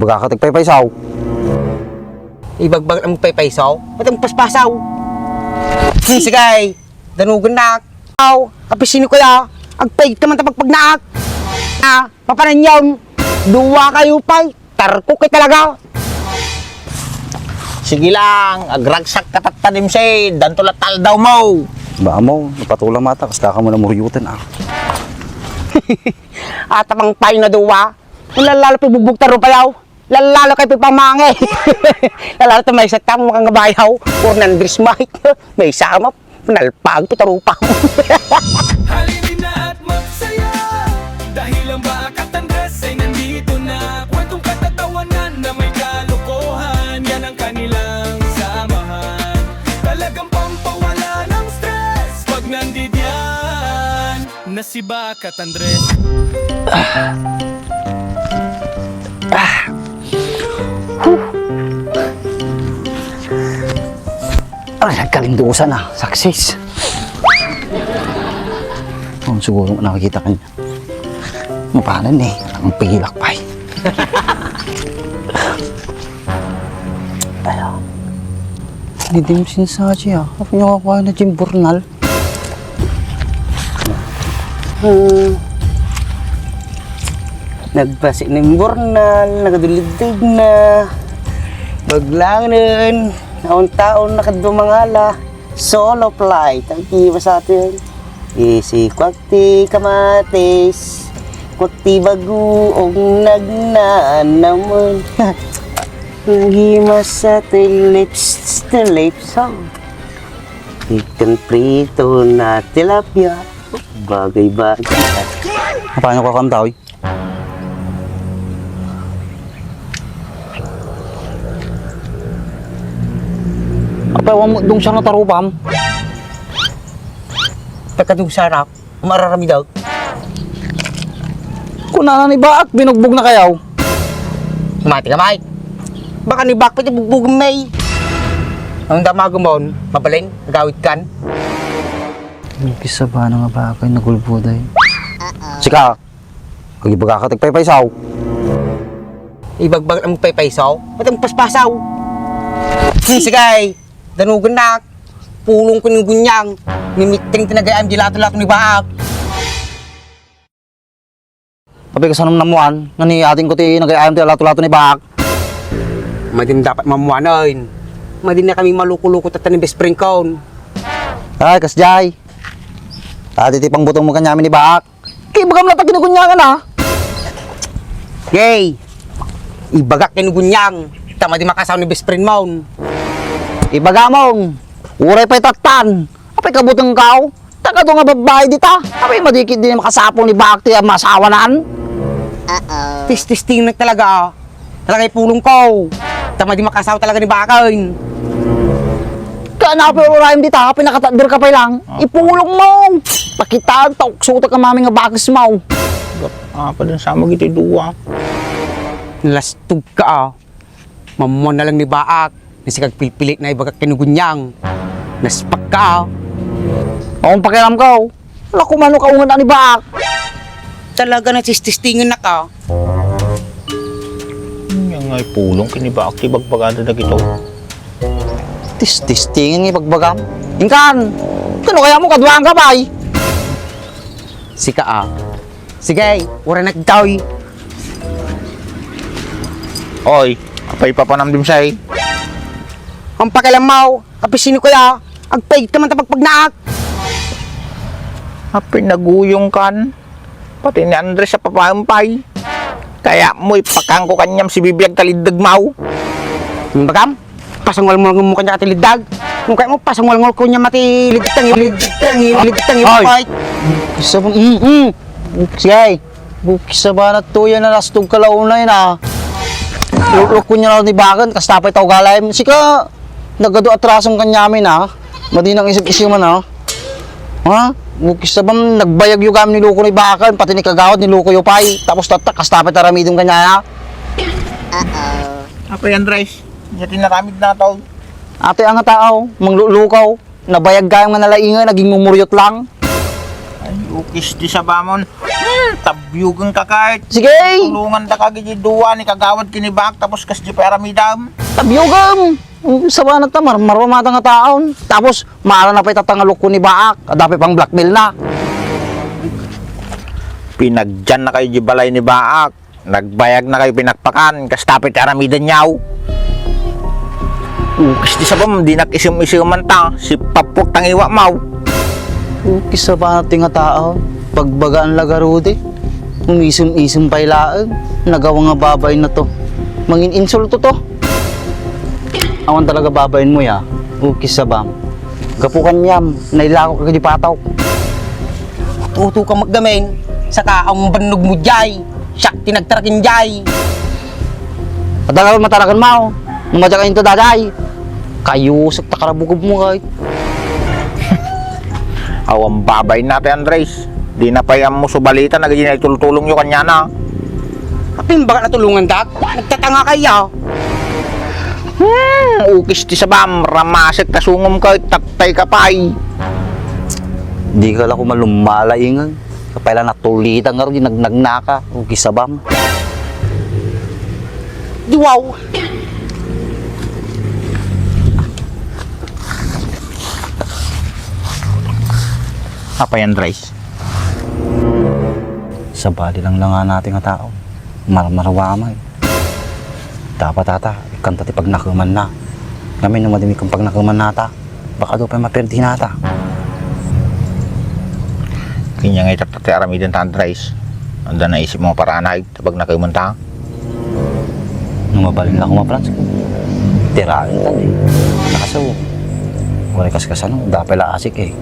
Baga ka tagpaypaysaw. Ibagbag ang paypaysaw, at ang paspasaw. Sige, danugan na. Kapisino ko ya, agpay naman tapagpag naak. Papanan yun, duwa kayo pay, tarko kay talaga. Sige lang, agragsak katatanim say, dantulatal daw mo. Ba mo, napatulang mata, kasta ka mo na muryutan At ang pay na duwa, lalalo pa bugbog taro payaw, lalalo kay pipamangi. Lalalo to may satang mga bayaw, or nandris may samap, nalpag pitarupa. Halinin na at magsaya dahil ang Bakat Andres ay nandito na. Kwentong katatawanan na may kalokohan, yan ang kanilang samahan. Talagang pampawala ng stress pag nandidyan na si Bakat Andres. Ay, nagkalindusan na. Success. Oh, siguro nakakita ka niya. Mapanan eh. Ang pilak pa eh. Ayaw. Hindi din mo sinasadya ah. Ako niya kakuha na Jim Burnal. Nagbasi ng burnal, nagaduligdig na. Baglangan, taon-taon nakadumangala. Solo flight, ang iba sa atin. Isi kwakti kamatis, kwakti baguong nagnaan naman. Nagimas sa lips to lips, ikan prito na tilapia, bagay-bagay. Paano ka kamtaw eh? Apawang mo dong siya natarupam. Pagkadong sarap, mararami daw. Kung nanan ibaak, binugbog na kayaw. Mati ka, Mike. Baka ni Bakpit yung bugbog may. Ang damagumon, mabalin, gawit kan. Kisa ba na nga ba ako yung nagulbuday? Sika, kagibaga ka tagpaypaysaw. Ibagbag ang paypaysaw, at ang paspasaw. Sige, danugan na. Pulong ko ng gunyang. Mimiting tinagayaan di lato-lato ni Baak. Tapi kasanong namuan, nga ni ating ko ti nagayayam ti lato-lato ni Baak. Madin dapat mamuanoin. Madin na kami maluko-luko tatan ni best friend ko. Ay, kasjay. Ati ti pang butong mo kanyamin ni Baak. Kaya bagam latak ginugunyangan ha. Yay! Ibagak kinugunyang. Tama di makasaw ni best friend mo. Ibaga mong, uray pa'y tatan. Apay kabutang kao. Taka doon nga babae dita. Apay madikit din makasapong ni Baak ti masawa naan. Tis-tis-ting na talaga. Talaga pulong ko. Tama di makasaw talaga ni Bakain. Kaya napay urayam dita, pinakatadir ka pa lang. Ipulong mo. Pakitaan, suta ka mami nga bakis mo. Pa dun sa mga iti duwa. Lastog ka Mamuan na lang ni Baak. Nasikag pilpilit na ibagak kinugunyang. Naspak ka Akong pakiram ko. Wala kumano kaungan na ni Baak. Talaga nagsististingan na ka. Yan nga'y pulong kinibak ti bagbagada na gito. Tis-tingin ni pagbagam. Ingkan, kano kaya mo kadwaan ka ba? Sika Sige, wala nagdawi. Oy, apay papanamdim say. Ang pakialamaw, kapisino ko ya. Agpay naman tapagpag naak. Apay naguyong kan. Pati ni Andres sa papampay. Kaya mo ipakang ko kanyam si bibiyag talidag mau. Yung bagam, pasangwal mo kanya katilidag. Kung kaya mo, pasangwal ko niya matilidtang. Ay! Kisa ba? Sige. Kisa ba na tuya na nastog kalaunay na? Lulok ko niya na ni Bakan, kastapay tao galay. Sika, nagado atrasong kanyamin ha. Madinang isip-isip man ha. Ha? Kisa ba nagbayag yung kami niluko ni Bakan, pati ni Kagawad niluko yung pay. Tapos tatak, kastapay taramidong kanya ha. Apay Andres, hindi naramid na tao. Ate ang tao, manglulukaw. Nabayag kayang manalaingan, naging mumuryot lang. Ay, ukis di sa bamon. Tabyugan ka kahit. Sige! Tulungan da kagid yung duwa ni kagawad kinibak tapos kas di paramidam. Tabiyogam! Sa banat na, marmamata nga taon. Tapos, maara na pa itatangalok ko ni Baak. Dapat pang blackmail na. Pinagdyan na kayo di balay ni Baak. Nagbayag na kayo pinakpakan kas tapit aramidan niyaw. Kas di sabam di nakisim-isiman ta. Si papuk tangiwa mau. Kisa banat nga taon. Pagbagaan lagarudi. Umisum-isum pa ilaan. Nagawa nga babay na to. Mangin insulto to. Awan talaga babayin mo ya. Kisa bam. Gapukan niyam. Nailako ka di pataw. Tuto ka magdamin. Saka ang banog mo jay. Siyak tinagtarakin jay. Padagal matarakan mo. Numadya ka into daday. Kayusok takarabugob mo kahit. Awang babay natin Andres. Di na payam mo subalita na ganyan ay tulong yung kanya na. Apin baka natulungan dak? Nagtatanga kaya. Ukis ti sabam. Ramasik tasungom ka. Tatay ka pa'y. Di ka lang kumalumalaingan. Kapailan natulitan nga rin, nagnagnaka. Kisabam. Diwaw. Apa yan Andres? Sa bali lang nga natin nga tao. Marmarawamay. Dapat ata, ikanta ti pag nakuman na. Kami nung madami kang pag nakuman nata. Baka daw pa maperdi nata. Kanya nga itatati aramidan ta Andres. Anda na isip mo paraan ay tapag nakimanta. Nung mabalin lang ako maprans. Tirain tan eh. Nakasaw. Wala kaskasan. Dapat la asik eh.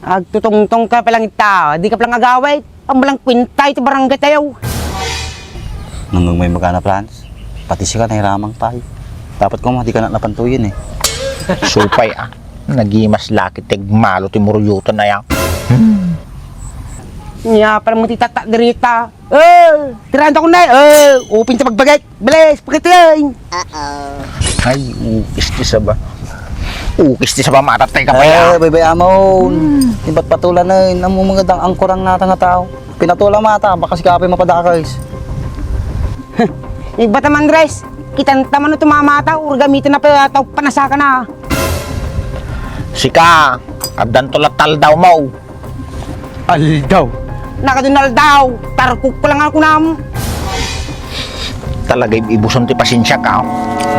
Agtutong-tong ka palang ita. Di ka palang agawit. Ang malang kwintay ti barangay tayo. Nung may magana Frans, pati siya ka nahiramang pay. Dapat ko di ka na napantuyin eh. Supay ah. Nagimas laki tigmalo ti muryutan na yan. Nya para mo titata dirita. Tirando ko na. Upin sa pagbagay. Bilis, pakitiyan. Ay, ukis ti sa ba? Ukis ti sa ba matatay ka pa yan? Bebe amon. Iba't patulan na yun. Ang mga dang angkorang nata nga tao. Pinatulang mata, baka si Kape mapadakais. Iba taman Andres. Kitang taman na tumamata. Or gamitin na pa ito. Panasaka na. Sika, abdan tulatal daw mo. Aldaw. Nakadunal daw. Tarkuk ko lang ako nam. Talaga ibuson ti pasensya ka.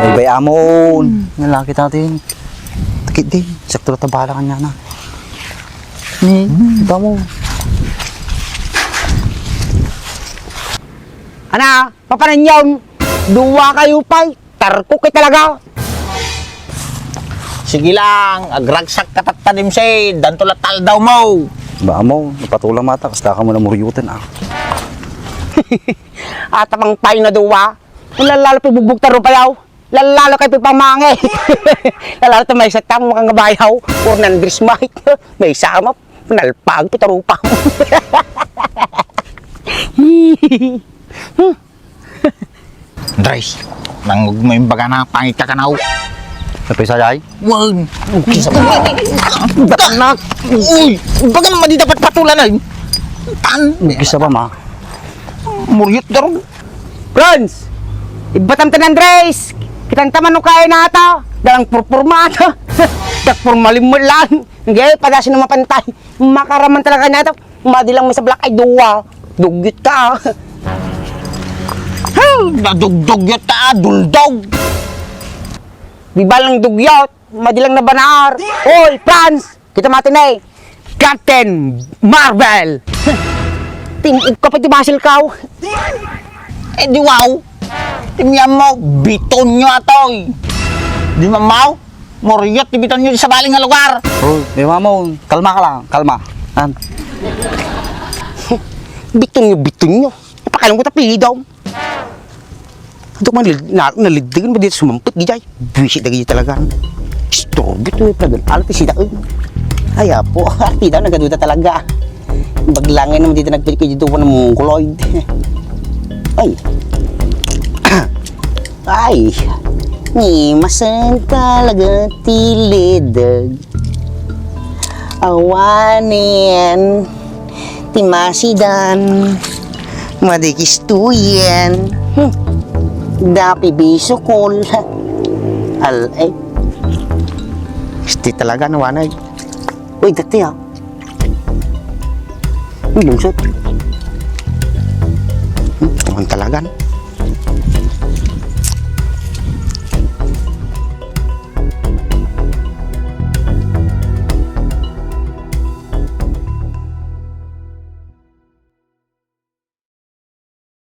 Bebe amon. Nalaki natin. Takit din. Sakto na tabala kanya na. Ito mo. Ana, papanan yun. Duwa kayo pa'y. Tarkuk kay talaga. Sige lang, agragsak katatanim say, dan tulatal daw mo. Ba mo, napatulang mata. Kasta ka mo na muryutin ah. At amang pay na duwa. Lalalo pa bugbog taro payaw. Lalalo kay pipamangi. Lalalo to may satang makang gabayaw. Or nandris mahit. May samap. Nalpag pitaro pa. Andres, nangug mo yung baga na pangit ka kanaw. Napisa jay? Wag! Kisa mo. Dapat uy! Baga naman di dapat patulan na. Tan! Kisa ba ma? Muryot daw. Franz! Ibatam tan Andres! Kitang taman no kaya nata. Dalang purpurmata. Dakpurmalim mo lang. Ngayon, padasin na mapantay. Makaraman talaga nata. Madilang may sablak ay duwa. Dugyot ka. Nadugdog yun ta, duldog. Di ba lang dugyot? Madilang na banar. Hoy, Franz! Kita matin eh. Captain Marvel! Tingog ka pa di basil kaw. Eh di wow. Timyan mo, biton nyo atoy. Di mamaw, muryot, di biton nyo sa baling nga lugar. Oh, bebe mo, kalma ka lang. Kalma. An? Biton nyo. Napakalang ko tapili daw. Ito man, nalidigan ba dito sumampit, gijay? Buwisit na gijay talaga. Storbo ito, plagal. Alat, isita. Ay, po, tita, nagaduda talaga. Baglangin naman dito nagpilit ko dito ng mongoloid. Ay. Ay. Ni masan talaga tilidag. awanin, timasidan, madikistuyen, dapi bisukol, alay. Isti talaga nawanay. Uy, dati ah. Bungsot. Tuhan talaga.